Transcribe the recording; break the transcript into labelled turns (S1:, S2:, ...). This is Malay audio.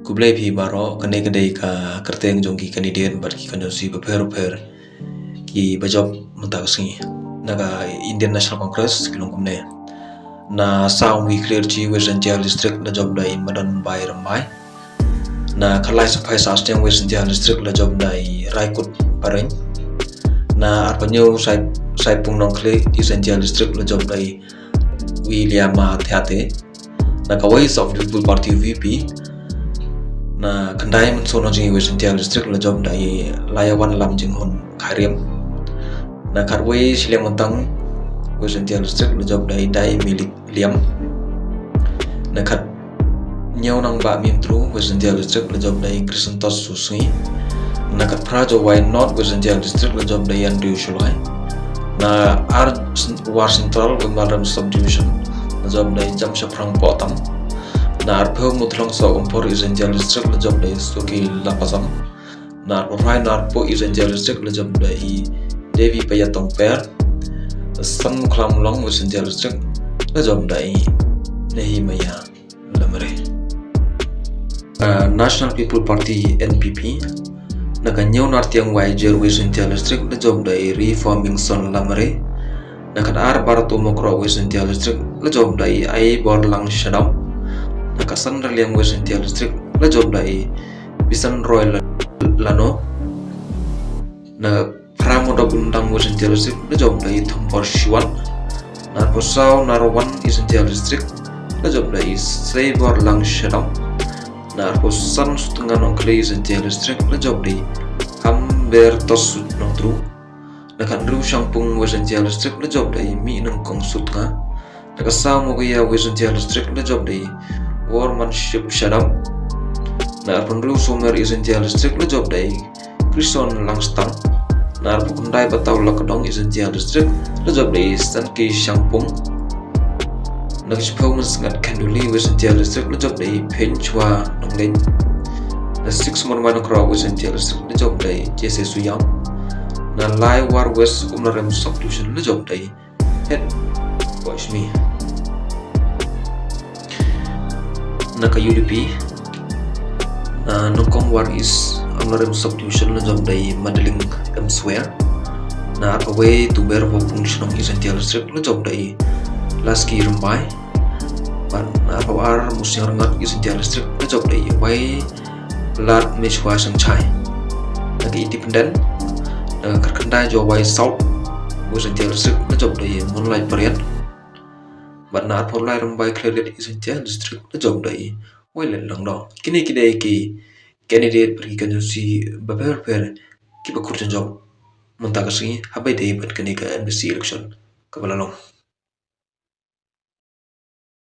S1: kublai phi baro kane kadai ka Kyrtong jongki candidate bar ki kanjosi beper ki bajob mutaksi naga Indian National Congress kilong kumne na sound we clear chi Western JHADC district na job dai madan bai ramai na khalai sapai sasteng Western JHADC district la job dai raikut pareng na arpanyo sai pungnong kle Eastern JHADC district la job dai William Theate na kawai of the People Party VP na kandai man sono jing Western JHADC district la job dai layawan lam jing hon kharim na kharwai silem montang Western JHADC district la job dai milik liam na khat nyau nang ba mim tru Western JHADC district la job dai Krisantos Susui na khat prajo wai North Western JHADC district la job dai Andrew Shulai na war central Wimaram subdivision la job dai Jamsha Prang Potam na arpho mutlong so umpor Eastern JHADC district la job dai Suki Lapasam na arpai na arpo Eastern JHADC district la job dai Devi Payatong Per San Klam Long Western JHADC district la job dai Nehi Maya Lamare National People Party NPP na kanyaw nartiang wajer Western JHADC district la job dai Reforming Son Lamare na kadar barato mokro Western JHADC district la job dai ai bor lang shadam na kasan raliang Western JHADC district la job dai Bisan Royal Lano na Pramo Dabundang Western JHADC district la job dai Thumpor Shiwan na Posau Narwan Eastern JHADC district la job dai Saibor lang shadam na Posan Sutungan Oncle Eastern JHADC district la job dai Hamber Tosut Notru na Kandru Shampung Western JHADC district la job dai Mi Nang Kong Sutnga na Kasau Mogaya Western JHADC district la job dai Warmanship Shadam na Arpanru Sumer Eastern JHADC district la job dai Krison Langstang na Arpakundai Batau Lakadong Eastern JHADC district la job dai Sanki Shampung na Kishpau Mansangat Kanduli Western JHADC district la job dai Penchwa Nonglen na 6 Monmano Crow Western JHADC district la job dai Jesse Suyang na Lai War West Umnarem Subdivision la job dai Head Washmi na ka UDP na Nongkong War East Umnarem Subdivision la job dai Madaling Elsewhere na Apaway Tuber Function Eastern JHADC district la job dai Laski Rambai ban na Apawar Musyang Rangat Eastern JHADC district la job dai Wai Lat Mechwa Sangchai na ka Independent na Karkandai Jo Wai South Western JHADC district la job dai Moonlight Parade ban na Apawar Rambai Cleared Eastern JHADC district la job dai Wai Len Lang Do kini kidai ki candidate pergi kanjusi beber ki bakur job muntakasi habai dei ban kini ka NBC election kabalalong